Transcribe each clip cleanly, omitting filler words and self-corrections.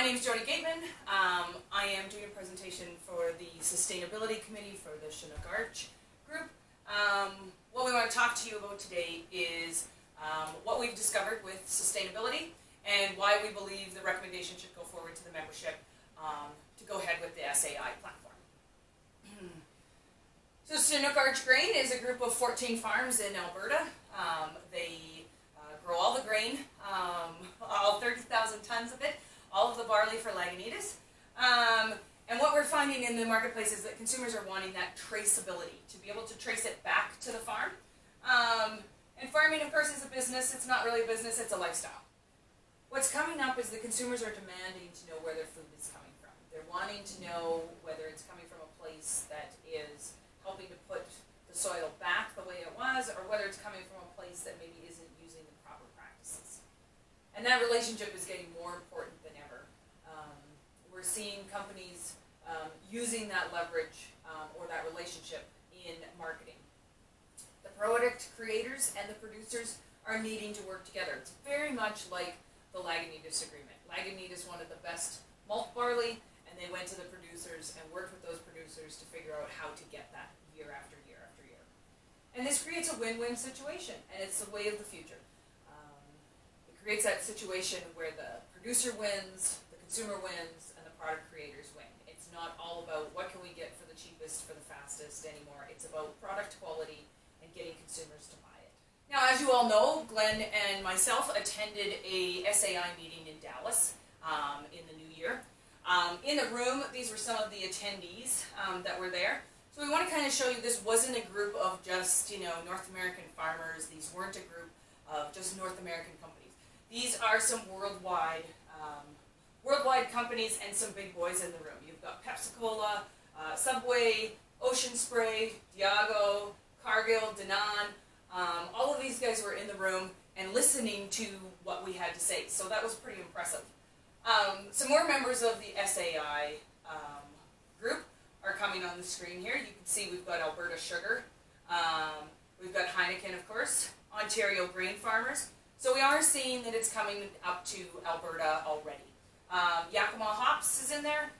My name is Jody Gateman. I am doing a presentation for the Sustainability Committee for the Chinook Arch group. What we want to talk to you about today is what we've discovered with sustainability and why we believe the recommendation should go forward to the membership to go ahead with the SAI platform. So Chinook Arch Grain is a group of 14 farms in Alberta. They grow all the grain, all 30,000 tons of it, all of the barley for Lagunitas. And what we're finding in the marketplace is that consumers are wanting that traceability, to be able to trace it back to the farm. And farming, of course, is a business. It's not really a business, it's a lifestyle. What's coming up is the consumers are demanding to know where their food is coming from. They're wanting to know whether it's coming from a place that is helping to put the soil back the way it was, or whether it's coming from a place that maybe isn't using the proper practices. And that relationship is getting more important than ever. We're seeing companies using that leverage or that relationship in marketing. The product creators and the producers are needing to work together. It's very much like the Lagunitas agreement. Lagunitas wanted the best malt barley, and they went to the producers and worked with those producers to figure out how to get that year after year after year. And this creates a win-win situation, and it's the way of the future. It creates that situation where the producer wins, the consumer wins, and the product creators win. It's not all about what can we get for the cheapest, for the fastest anymore. It's about product quality and getting consumers to buy it. Now, as you all know, Glenn and myself attended a SAI meeting in Dallas in the new year. In the room, these were some of the attendees that were there. So we want to kind of show you this wasn't a group of just, North American farmers. These weren't a group of just North American companies. These are some worldwide companies and some big boys in the room. You've got Pepsi-Cola, Subway, Ocean Spray, Diageo, Cargill, Danone. All of these guys were in the room and listening to what we had to say. So that was pretty impressive. Some more members of the SAI group are coming on the screen here. You can see we've got Alberta Sugar. We've got Heineken, of course, Ontario Grain Farmers. So we are seeing that it's coming up to Alberta already. Yakima Hops is in there.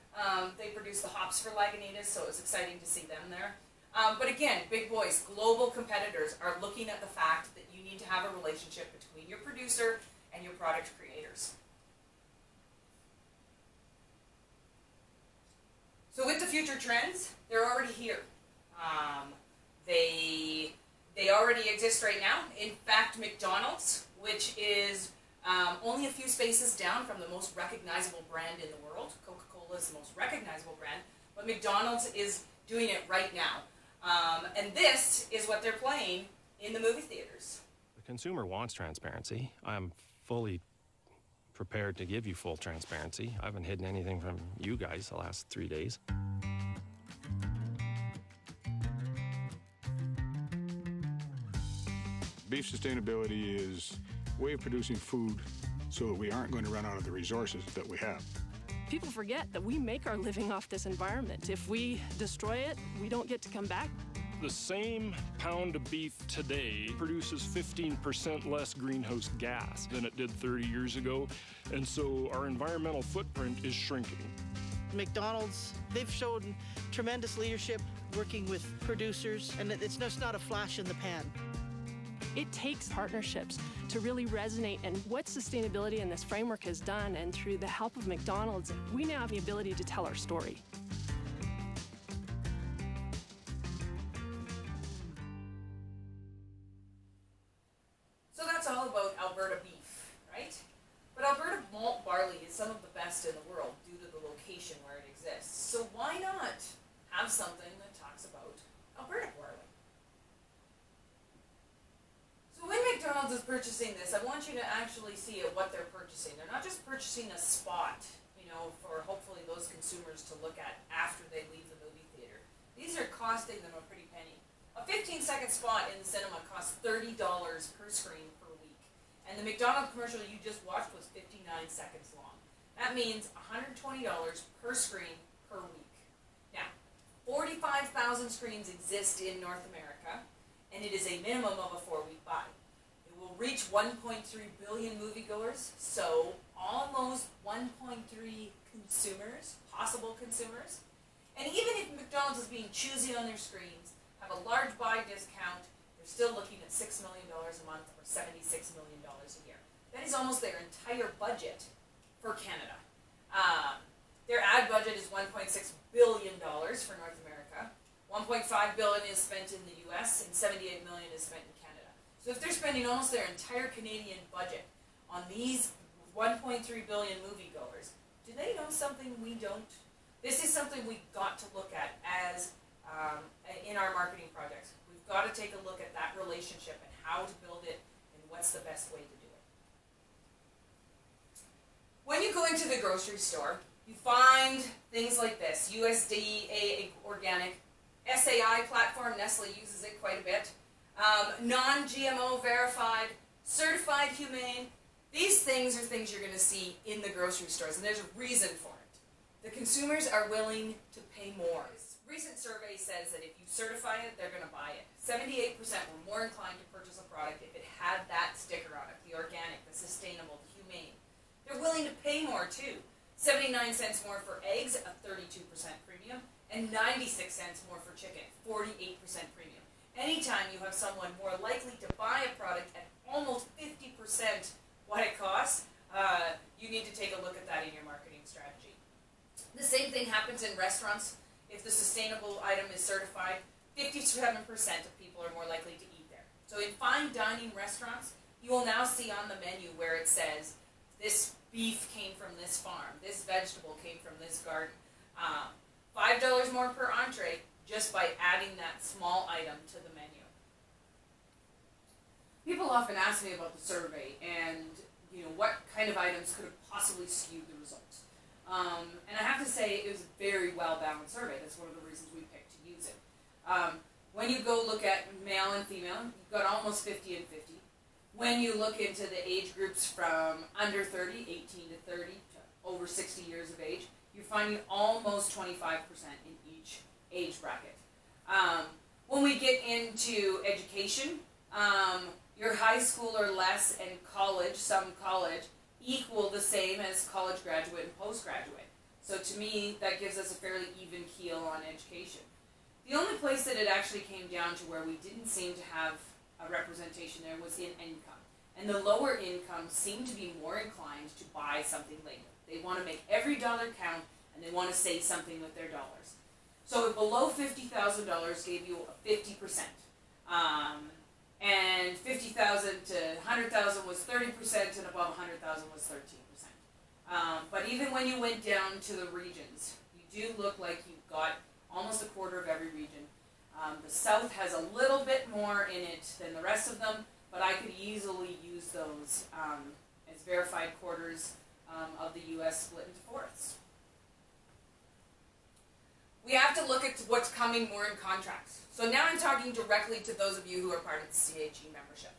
They produce the hops for Lagunitas, so it was exciting to see them there. But again, big boys, global competitors are looking at the fact that you need to have a relationship between your producer and your product creators. So with the future trends, they're already here. They already exist right now. In fact, McDonald's, which is only a few spaces down from the most recognizable brand in the world. Coca-Cola is the most recognizable brand, but McDonald's is doing it right now. And this is what they're playing in the movie theaters. The consumer wants transparency. I'm fully prepared to give you full transparency. I haven't hidden anything from you guys the last 3 days. Beef sustainability is a way of producing food so that we aren't going to run out of the resources that we have. People forget that we make our living off this environment. If we destroy it, we don't get to come back. The same pound of beef today produces 15% less greenhouse gas than it did 30 years ago, and so our environmental footprint is shrinking. McDonald's, they've shown tremendous leadership working with producers, and it's just not a flash in the pan. It takes partnerships to really resonate, and what sustainability in this framework has done, and through the help of McDonald's, we now have the ability to tell our story. So that's all about Alberta beef, right? But Alberta malt barley is some of the best in the world due to the location where it exists. So why not have something that talks about Alberta barley? So when McDonald's is purchasing this, I want you to actually see what they're purchasing. They're not just purchasing a spot, for hopefully those consumers to look at after they leave the movie theater. These are costing them a pretty penny. A 15-second spot in the cinema costs $30 per screen per week. And the McDonald's commercial you just watched was 59 seconds long. That means $120 per screen per week. Now, 45,000 screens exist in North America, and it is a minimum of a 4-week buy. It will reach 1.3 billion moviegoers, so almost 1 1.3 consumers, possible consumers. And even if McDonald's is being choosy on their screens, have a large buy discount, they're still looking at $6 million a month or $76 million a year. That is almost their entire budget for Canada. Their ad budget is $1.6 billion for North America. $1.5 billion is spent in the US and $78 million is spent in Canada. So if they're spending almost their entire Canadian budget on these 1.3 billion moviegoers, do they know something we don't? This is something we've got to look at as in our marketing projects. We've got to take a look at that relationship and how to build it and what's the best way to do it. When you go into the grocery store, you find things like this: USDA organic, SAI platform, Nestle uses it quite a bit, non-GMO verified, certified humane. These things are things you're going to see in the grocery stores, and there's a reason for it. The consumers are willing to pay more. This recent survey says that if you certify it, they're going to buy it. 78% were more inclined to purchase a product if it had that sticker on it: the organic, the sustainable, the humane. They're willing to pay more too. 79 cents more for eggs, a 32% premium, and 96 cents more for chicken, 48% premium. Anytime you have someone more likely to buy a product at almost 50% what it costs, you need to take a look at that in your marketing strategy. The same thing happens in restaurants. If the sustainable item is certified, 57% of people are more likely to eat there. So in fine dining restaurants, you will now see on the menu where it says, this beef came from this farm, this vegetable came from this garden. $5 more per entree just by adding that small item to the menu. People often ask me about the survey and what kind of items could have possibly skewed the results. And I have to say it was a very well balanced survey. That's one of the reasons we picked to use it. When you go look at male and female, you've got almost 50 and 50. When you look into the age groups from under 30, 18 to 30, to over 60 years of age, you're finding almost 25% in each age bracket. When we get into education, your high school or less and college, some college, equal the same as college graduate and postgraduate. So to me, that gives us a fairly even keel on education. The only place that it actually came down to where we didn't seem to have a representation there was in income. And the lower income seemed to be more inclined to buy something later. They want to make every dollar count, and they want to say something with their dollars. So below $50,000 gave you a 50%. And 50,000 to 100,000 was 30%, and above 100,000 was 13%. But even when you went down to the regions, you do look like you've got almost a quarter of every region. The South has a little bit more in it than the rest of them, but I could easily use those as verified quarters of the U.S. split into fourths. We have to look at what's coming more in contracts. So now I'm talking directly to those of you who are part of the CAG membership.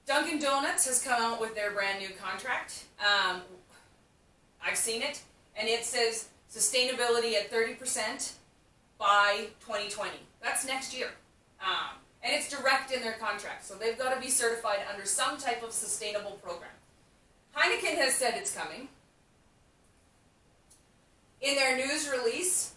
Dunkin' Donuts has come out with their brand new contract. I've seen it, and it says sustainability at 30% by 2020. That's next year. And it's direct in their contract, so they've got to be certified under some type of sustainable program. Heineken has said it's coming. In their news release,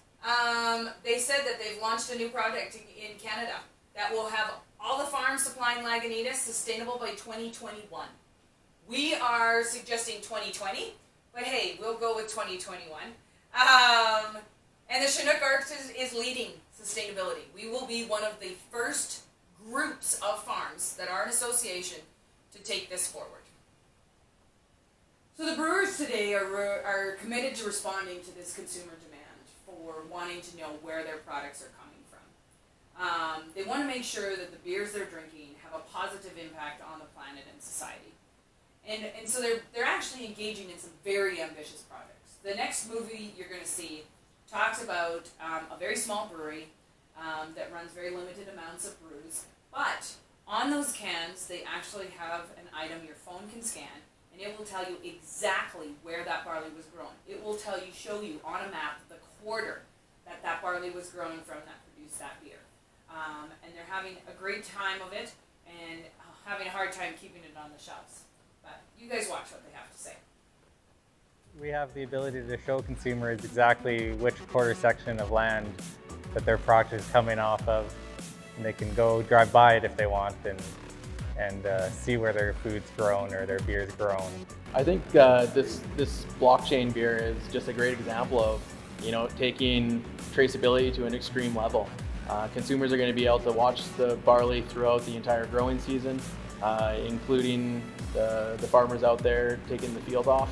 they said that they've launched a new project in Canada that will have all the farms supplying Lagunitas sustainable by 2021. We are suggesting 2020, but hey, we'll go with 2021. And the Chinook Arts is leading sustainability. We will be one of the first groups of farms that are an association to take this forward. So the brewers today are committed to responding to this consumer demand for wanting to know where their products are coming from. They want to make sure that the beers they're drinking have a positive impact on the planet and society. And so they're actually engaging in some very ambitious projects. The next movie you're going to see talks about a very small brewery that runs very limited amounts of brews, but on those cans they actually have an item your phone can scan, and it will tell you exactly where that barley was grown. It will show you on a map the quarter that barley was grown from that produced that beer. And they're having a great time of it and having a hard time keeping it on the shelves. But you guys watch what they have to say. We have the ability to show consumers exactly which quarter section of land that their product is coming off of. And they can go drive by it if they want and see where their food's grown or their beer's grown. I think this blockchain beer is just a great example of, taking traceability to an extreme level. Consumers are going to be able to watch the barley throughout the entire growing season, including the farmers out there taking the field off,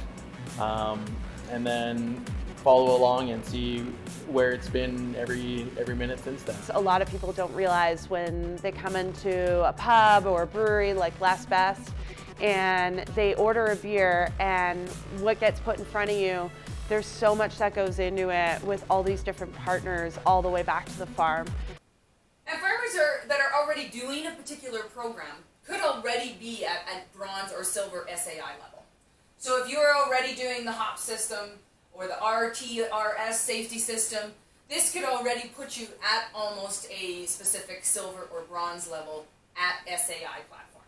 and then follow along and see where it's been every minute since then. A lot of people don't realize when they come into a pub or a brewery like Last Best and they order a beer, and what gets put in front of you, there's so much that goes into it with all these different partners all the way back to the farm. And farmers that are already doing a particular program could already be at bronze or silver SAI level. So if you're already doing the hop system or the RTRS safety system, this could already put you at almost a specific silver or bronze level at SAI platform.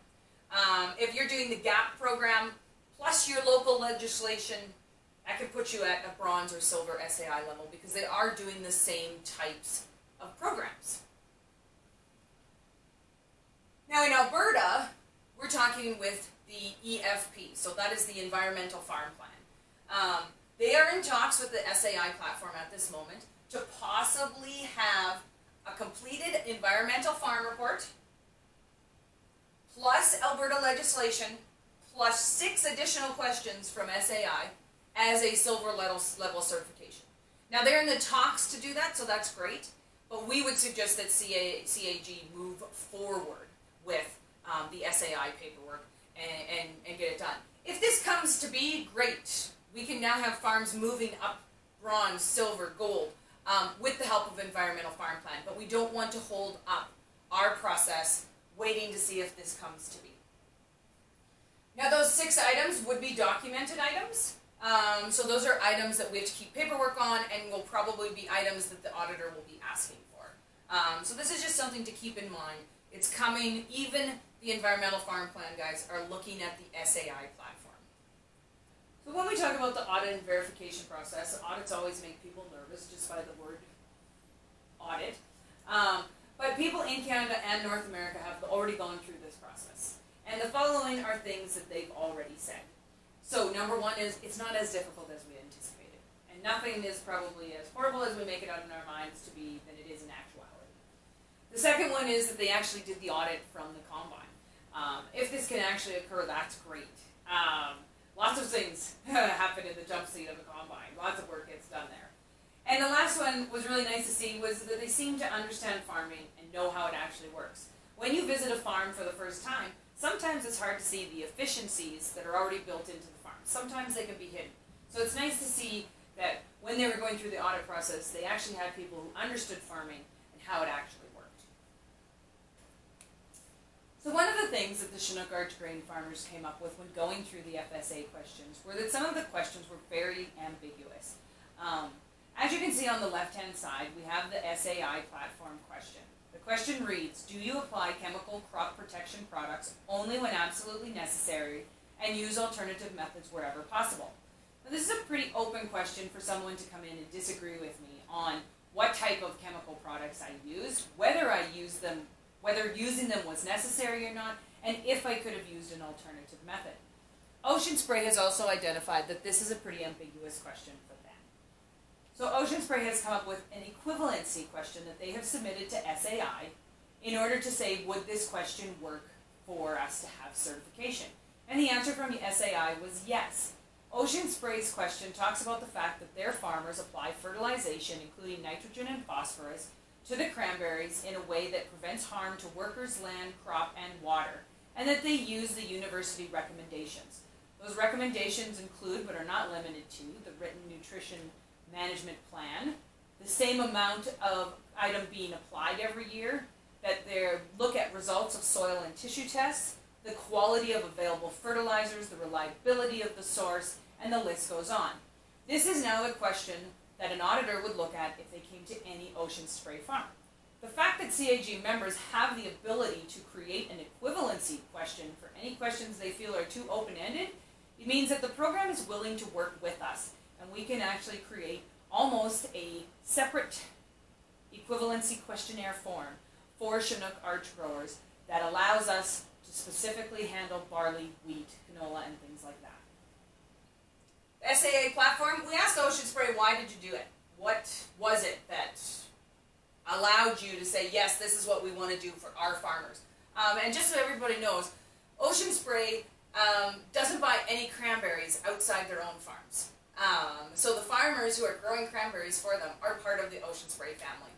If you're doing the GAP program plus your local legislation, that could put you at a bronze or silver SAI level because they are doing the same types of programs. Now in Alberta, we're talking with the EFP, so that is the Environmental Farm Plan. They are in talks with the SAI platform at this moment to possibly have a completed environmental farm report, plus Alberta legislation, plus 6 additional questions from SAI as a silver level certification. Now they're in the talks to do that, so that's great, but we would suggest that CAG move forward with the SAI paperwork and get it done. If this comes to be, great. We can now have farms moving up bronze, silver, gold with the help of Environmental Farm Plan, but we don't want to hold up our process waiting to see if this comes to be. Now those 6 items would be documented items. So those are items that we have to keep paperwork on and will probably be items that the auditor will be asking for. So this is just something to keep in mind. It's coming. Even the Environmental Farm Plan guys are looking at the SAI platform. So when we talk about the audit and verification process, audits always make people nervous just by the word audit. But people in Canada and North America have already gone through this process. And the following are things that they've already said. So number 1 is it's not as difficult as we anticipated. And nothing is probably as horrible as we make it out in our minds to be than it is in actuality. The second one is that they actually did the audit from the combine. If this can actually occur, that's great. Lots of things happen in the jump seat of the combine. Lots of work gets done there. And the last one was really nice to see was that they seem to understand farming and know how it actually works. When you visit a farm for the first time, sometimes it's hard to see the efficiencies that are already built into the farm. Sometimes they can be hidden. So it's nice to see that when they were going through the audit process, they actually had people who understood farming and how it actually worked. So one of the things that the Chinook Arch grain farmers came up with when going through the FSA questions were that some of the questions were very ambiguous. As you can see on the left-hand side, we have the SAI platform question. The question reads, do you apply chemical crop protection products only when absolutely necessary and use alternative methods wherever possible? Now, this is a pretty open question for someone to come in and disagree with me on what type of chemical products I use, whether I use them, whether using them was necessary or not, and if I could have used an alternative method. Ocean Spray has also identified that this is a pretty ambiguous question for them. So Ocean Spray has come up with an equivalency question that they have submitted to SAI in order to say, would this question work for us to have certification? And the answer from the SAI was yes. Ocean Spray's question talks about the fact that their farmers apply fertilization, including nitrogen and phosphorus, to the cranberries in a way that prevents harm to workers, land, crop, and water, and that they use the university recommendations. Those recommendations include, but are not limited to, the written nutrition management plan, the same amount of item being applied every year, that they look at results of soil and tissue tests, the quality of available fertilizers, the reliability of the source, and the list goes on. This is now the question that an auditor would look at if they came to any Ocean Spray farm. The fact that CAG members have the ability to create an equivalency question for any questions they feel are too open-ended It means that the program is willing to work with us, and we can actually create almost a separate equivalency questionnaire form for Chinook arch growers that allows us to specifically handle barley, wheat, canola, and things like that. The SAA platform, we asked Ocean Spray, why did you do it? What was it that allowed you to say, yes, this is what we want to do for our farmers? And just so everybody knows, Ocean Spray doesn't buy any cranberries outside their own farms. So the farmers who are growing cranberries for them are part of the Ocean Spray family.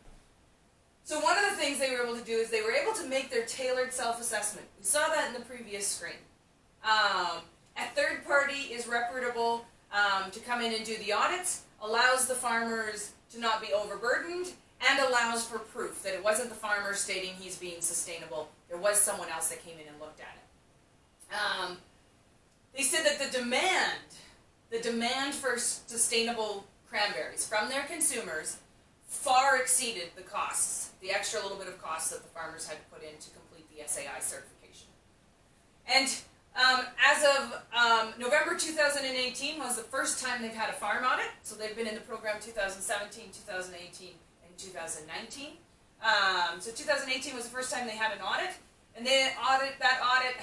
So one of the things they were able to do is they were able to make their tailored self-assessment. We saw that in the previous screen. A third party is reputable to come in and do the audits, allows the farmers to not be overburdened, and allows for proof that it wasn't the farmer stating he's being sustainable. There was someone else that came in and looked at it. They said that the demand for sustainable cranberries from their consumers far exceeded the costs, the extra little bit of costs that the farmers had to put in to complete the SAI certification. And as of November 2018 was the first time they've had a farm audit. So they've been in the program 2017, 2018, and 2019. So 2018 was the first time they had an audit. And that audit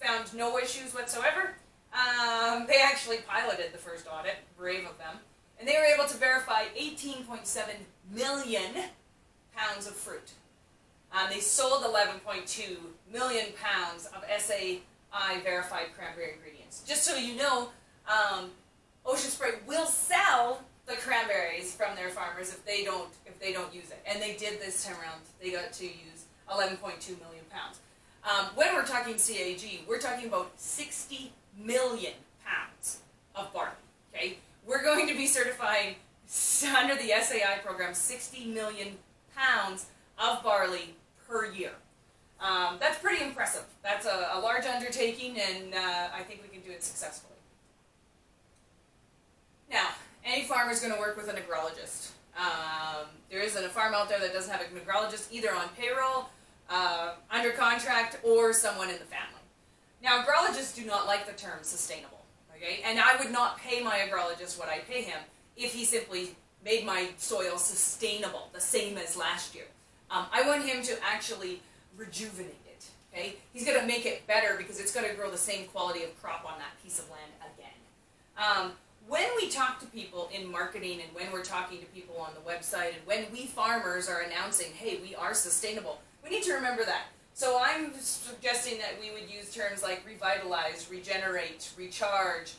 found no issues whatsoever. They actually piloted the first audit, brave of them. And they were able to verify 18.7 million pounds of fruit. They sold 11.2 million pounds of SAI verified cranberry ingredients. Just so you know, Ocean Spray will sell the cranberries from their farmers if they don't use it. And they did this time around. They got to use 11.2 million pounds. When we're talking CAG, we're talking about 60 million pounds of barley. Okay, we're going to be certifying under the SAI program 60 million pounds of barley per year. That's pretty impressive. That's a large undertaking, and I think we can do it successfully. Now, any farmer is going to work with an agrologist. There isn't a farm out there that doesn't have an agrologist, either on payroll, under contract, or someone in the family. Now, agrologists do not like the term sustainable, okay? And I would not pay my agrologist what I pay him if he simply made my soil sustainable, the same as last year. I want him to actually rejuvenate it, okay? He's going to make it better because it's going to grow the same quality of crop on that piece of land again. When we talk to people in marketing, and when we're talking to people on the website, and when we farmers are announcing, hey, we are sustainable, we need to remember that. So I'm suggesting that we would use terms like revitalize, regenerate, recharge,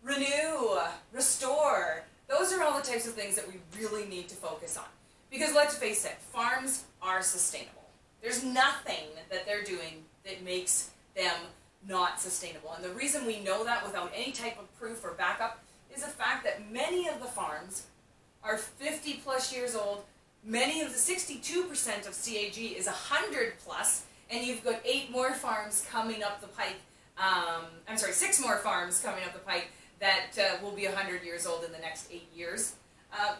renew, restore. Those are all the types of things that we really need to focus on. Because let's face it, farms are sustainable. There's nothing that they're doing that makes them not sustainable. And the reason we know that without any type of proof or backup is the fact that many of the farms are 50 plus years old. Many of the 62% of CAG is 100 plus, and you've got 8 more farms coming up the pike. 6 more farms coming up the pike that will be 100 years old in the next 8 years.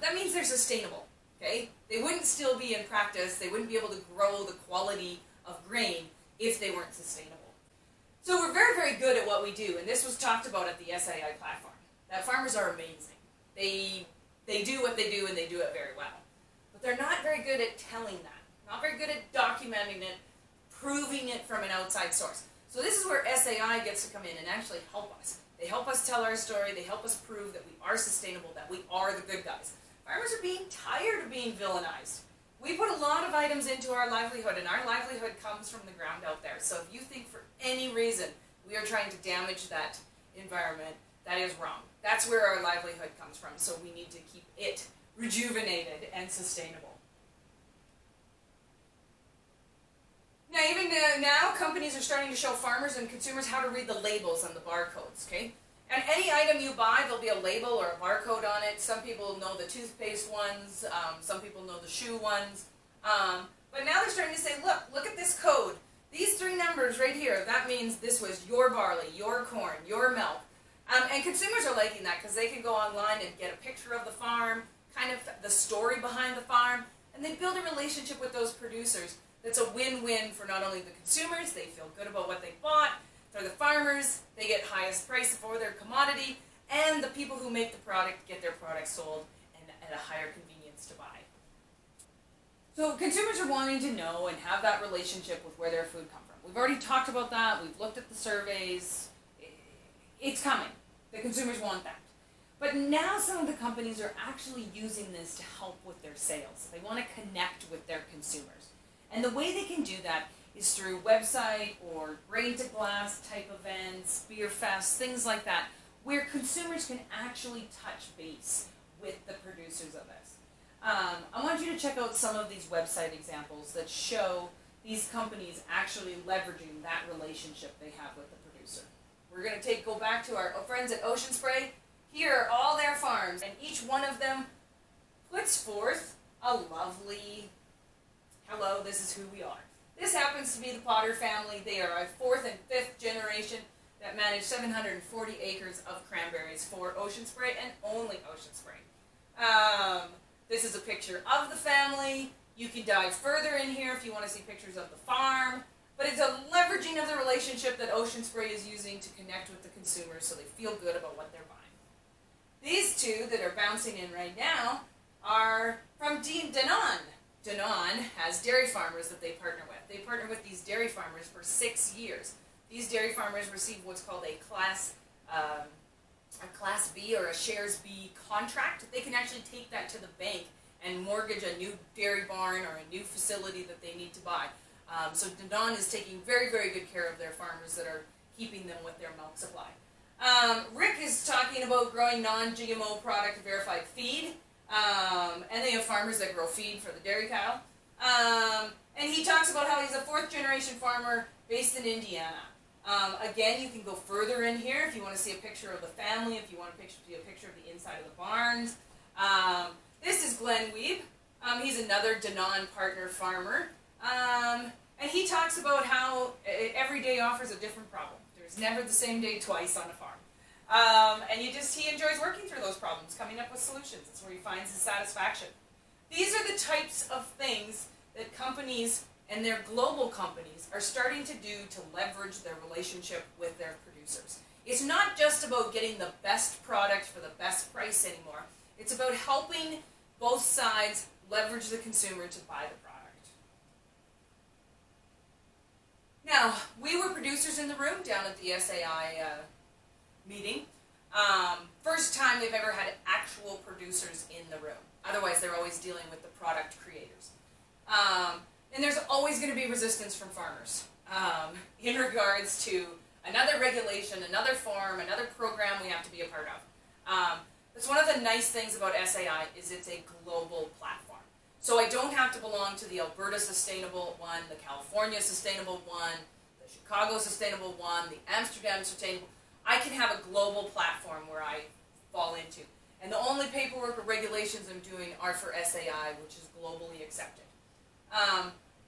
That means they're sustainable. Okay? They wouldn't still be in practice. They wouldn't be able to grow the quality of grain if they weren't sustainable. So we're very, very good at what we do, and this was talked about at the SAI platform. That farmers are amazing. They do what they do, and they do it very well. But they're not very good at telling that. Not very good at documenting it, proving it from an outside source. So this is where SAI gets to come in and actually help us. They help us tell our story. They help us prove that we are sustainable, that we are the good guys. Farmers are being tired of being villainized. We put a lot of items into our livelihood, and our livelihood comes from the ground out there. So if you think for any reason we are trying to damage that environment, that is wrong. That's where our livelihood comes from, so we need to keep it rejuvenated and sustainable. Now, even now, companies are starting to show farmers and consumers how to read the labels and the barcodes, okay? And any item you buy, there'll be a label or a barcode on it. Some people know the toothpaste ones, some people know the shoe ones. But now they're starting to say, look at this code. These 3 numbers right here, that means this was your barley, your corn, your milk. And consumers are liking that because they can go online and get a picture of the farm, kind of the story behind the farm, and they build a relationship with those producers that's a win-win for not only the consumers, they feel good about what they bought, For the farmers, they get highest price for their commodity, and the people who make the product get their product sold and at a higher convenience to buy. So consumers are wanting to know and have that relationship with where their food comes from. We've already talked about that. We've looked at the surveys. It's coming. The consumers want that. But now some of the companies are actually using this to help with their sales. They want to connect with their consumers. And the way they can do that is through website or grain to glass type events, beer fests, things like that, where consumers can actually touch base with the producers of this. I want you to check out some of these website examples that show these companies actually leveraging that relationship they have with the producer. We're going to go back to our friends at Ocean Spray. Here are all their farms, and each one of them puts forth a lovely, hello, this is who we are. This happens to be the Potter family. They are a 4th and 5th generation that manage 740 acres of cranberries for Ocean Spray and only Ocean Spray. This is a picture of the family. You can dive further in here if you want to see pictures of the farm. But it's a leveraging of the relationship that Ocean Spray is using to connect with the consumers so they feel good about what they're buying. These two that are bouncing in right now are from Danone. Danone has dairy farmers that they partner with. They partner with these dairy farmers for 6 years. These dairy farmers receive what's called a Class B or a Shares B contract. They can actually take that to the bank and mortgage a new dairy barn or a new facility that they need to buy. So Danone is taking very, very good care of their farmers that are keeping them with their milk supply. Rick is talking about growing non-GMO product verified feed. And they have farmers that grow feed for the dairy cow. And he talks about how he's a 4th generation farmer based in Indiana. Again, you can go further in here if you want to see a picture of the family, if you want to see a picture of the inside of the barns. This is Glenn Weeb. He's another Danone partner farmer. And he talks about how every day offers a different problem. There's never the same day twice on a farm. And he enjoys working through those problems, coming up with solutions. That's where he finds his satisfaction. These are the types of things that companies and their global companies are starting to do to leverage their relationship with their producers. It's not just about getting the best product for the best price anymore. It's about helping both sides leverage the consumer to buy the product. Now, we were producers in the room down at the SAI meeting. First time they've ever had actual producers in the room. Otherwise, they're always dealing with the product creators. And there's always going to be resistance from farmers in regards to another regulation, another form, another program we have to be a part of. That's one of the nice things about SAI is it's a global platform. So I don't have to belong to the Alberta Sustainable one, the California Sustainable one, the Chicago Sustainable one, the Amsterdam Sustainable. I can have a global platform where I fall into. And the only paperwork or regulations I'm doing are for SAI, which is globally accepted.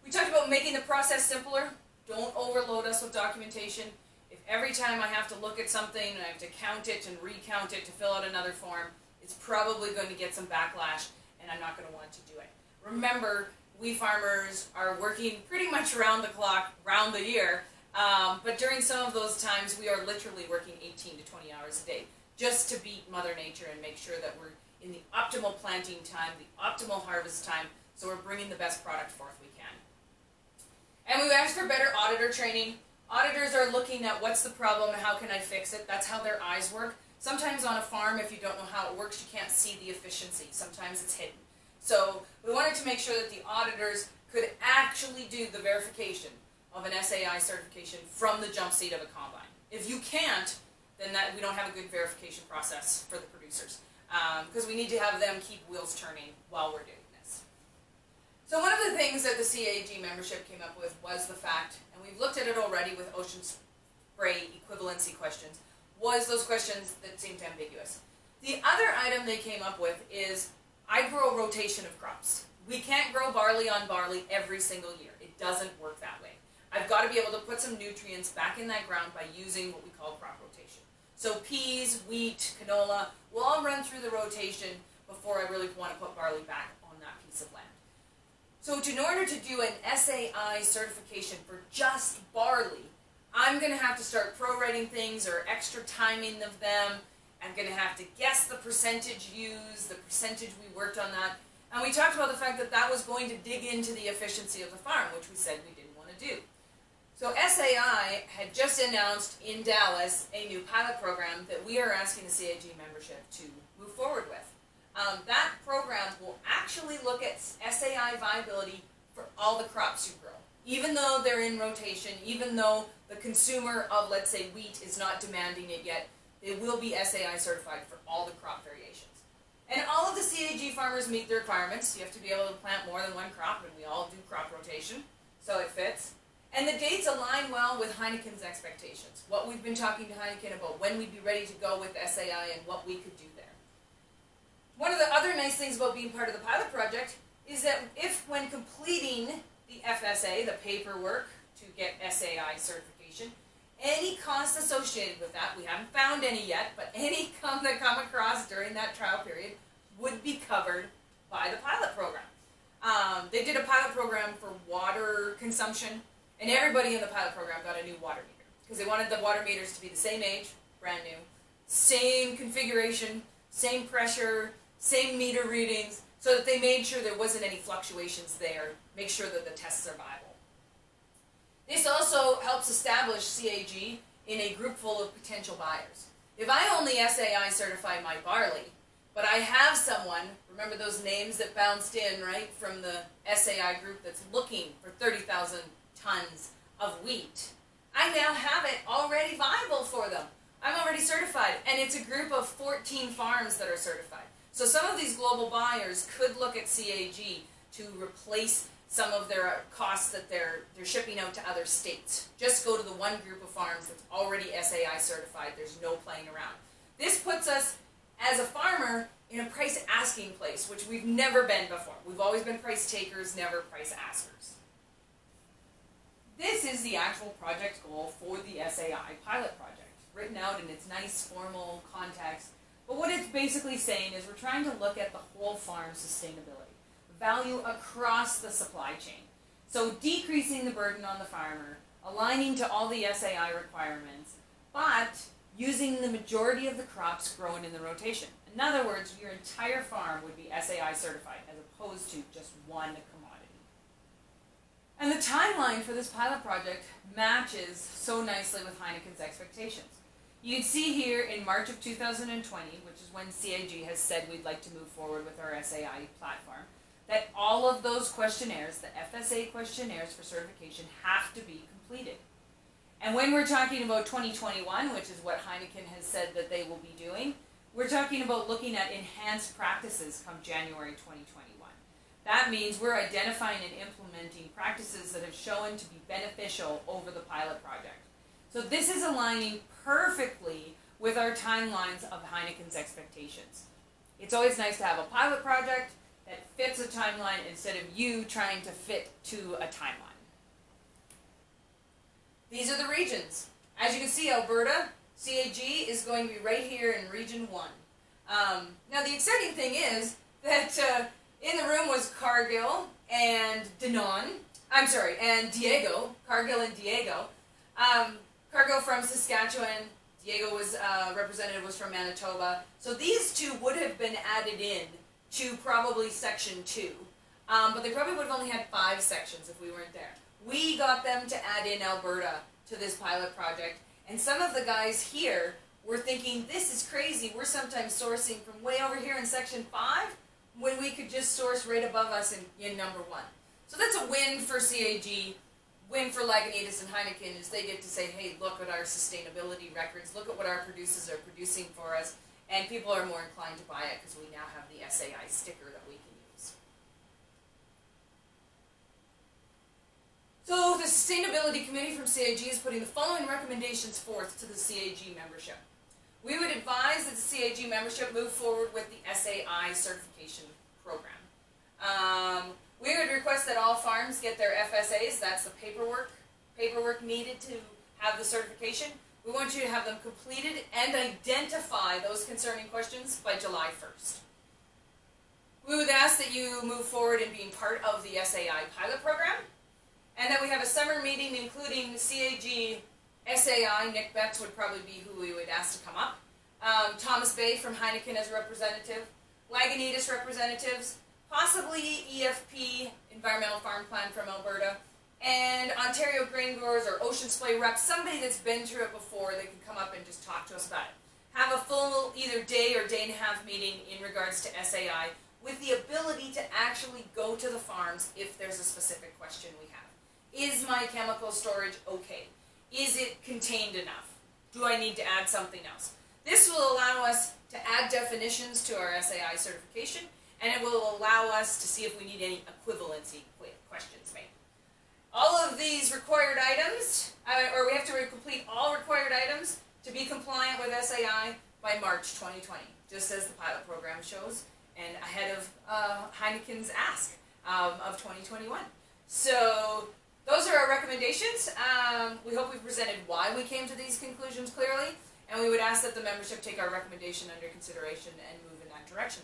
We talked about making the process simpler. Don't overload us with documentation. If every time I have to look at something and I have to count it and recount it to fill out another form, it's probably going to get some backlash, and I'm not going to want to do it. Remember, we farmers are working pretty much around the clock, round the year, but during some of those times, we are literally working 18 to 20 hours a day just to beat Mother Nature and make sure that we're in the optimal planting time, the optimal harvest time, so we're bringing the best product forth we can. And we've asked for better auditor training. Auditors are looking at what's the problem and how can I fix it. That's how their eyes work. Sometimes on a farm, if you don't know how it works, you can't see the efficiency. Sometimes it's hidden. So we wanted to make sure that the auditors could actually do the verification of an SAI certification from the jump seat of a combine. If you can't, then we don't have a good verification process for the producers, because we need to have them keep wheels turning while we're doing this. So one of the things that the CAG membership came up with was the fact, and we've looked at it already with Ocean Spray equivalency questions, was those questions that seemed ambiguous. The other item they came up with is, I grow a rotation of crops. We can't grow barley on barley every single year. It doesn't work that way. I've got to be able to put some nutrients back in that ground by using what we call crop rotation. So peas, wheat, canola will all run through the rotation before I really want to put barley back on that piece of land. So in order to do an SAI certification for just barley, I'm going to have to start prorating things or extra timing of them. I'm going to have to guess the percentage used, the percentage we worked on that. And we talked about the fact that that was going to dig into the efficiency of the farm, which we said we didn't want to do. So SAI had just announced in Dallas a new pilot program that we are asking the CAG membership to move forward with. That program will actually look at SAI viability for all the crops you grow. Even though they're in rotation, even though the consumer of, let's say, wheat is not demanding it yet, they will be SAI certified for all the crop variations. And all of the CAG farmers meet the requirements. You have to be able to plant more than one crop, and we all do crop rotation, so it fits. And the dates align well with Heineken's expectations. What we've been talking to Heineken about when we'd be ready to go with SAI and what we could do there. One of the other nice things about being part of the pilot project is that if, when completing the FSA, the paperwork to get SAI certification, any costs associated with that, we haven't found any yet, but any that come across during that trial period would be covered by the pilot program. They did a pilot program for water consumption, and everybody in the pilot program got a new water meter because they wanted the water meters to be the same age, brand new, same configuration, same pressure, same meter readings, so that they made sure there wasn't any fluctuations there, make sure that the tests are viable. This also helps establish CAG in a group full of potential buyers. If I only SAI certify my barley, but I have someone, remember those names that bounced in, right, from the SAI group that's looking for 30,000 tons of wheat, I now have it already viable for them. I'm already certified, and it's a group of 14 farms that are certified. So some of these global buyers could look at CAG to replace some of their costs that they're shipping out to other states. Just go to the one group of farms that's already SAI certified. There's no playing around. This puts us, as a farmer, in a price asking place, which we've never been before. We've always been price takers, never price askers. This is the actual project goal for the SAI pilot project, written out in its nice formal context. But what it's basically saying is we're trying to look at the whole farm sustainability, value across the supply chain. So decreasing the burden on the farmer, aligning to all the SAI requirements, but using the majority of the crops grown in the rotation. In other words, your entire farm would be SAI certified as opposed to just one commodity. And the timeline for this pilot project matches so nicely with Heineken's expectations. You'd see here in March of 2020, which is when CAG has said we'd like to move forward with our SAI platform, that all of those questionnaires, the FSA questionnaires for certification, have to be completed. And when we're talking about 2021, which is what Heineken has said that they will be doing, we're talking about looking at enhanced practices come January 2021. That means we're identifying and implementing practices that have shown to be beneficial over the pilot project. So this is aligning perfectly with our timelines of Heineken's expectations. It's always nice to have a pilot project that fits a timeline instead of you trying to fit to a timeline. These are the regions. As you can see, Alberta, CAG is going to be right here in Region 1. Now the exciting thing is that in the room was Cargill and and Diego. Cargill and Diego. Cargill from Saskatchewan, Diego was representative was from Manitoba. So these two would have been added in to probably Section 2. But they probably would have only had 5 sections if we weren't there. We got them to add in Alberta to this pilot project. And some of the guys here were thinking, this is crazy. We're sometimes sourcing from way over here in Section 5 when we could just source right above us in number 1. So that's a win for CAG. Win for Lagunitas and Heineken is they get to say, hey, look at our sustainability records, look at what our producers are producing for us, and people are more inclined to buy it because we now have the SAI sticker that we can use. So the Sustainability Committee from CAG is putting the following recommendations forth to the CAG membership. We would advise that the CAG membership move forward with the SAI certification program. We would request that all farms get their FSAs, that's the paperwork needed to have the certification. We want you to have them completed and identify those concerning questions by July 1st. We would ask that you move forward in being part of the SAI pilot program, and that we have a summer meeting including CAG SAI, Nick Betts would probably be who we would ask to come up. Thomas Bay from Heineken as a representative. Lagunitas representatives. Possibly EFP, Environmental Farm Plan from Alberta. And Ontario Grain Growers or Ocean Splay reps, somebody that's been through it before that can come up and just talk to us about it. Have a full either day or day and a half meeting in regards to SAI with the ability to actually go to the farms if there's a specific question we have. Is my chemical storage okay? Is it contained enough? Do I need to add something else? This will allow us to add definitions to our SAI certification, and it will allow us to see if we need any equivalency questions made. All of these required items, or we have to complete all required items to be compliant with SAI by March 2020, just as the pilot program shows, and ahead of Heineken's ask of 2021. So those are our recommendations. We hope we've presented why we came to these conclusions clearly, and we would ask that the membership take our recommendation under consideration and move in that direction.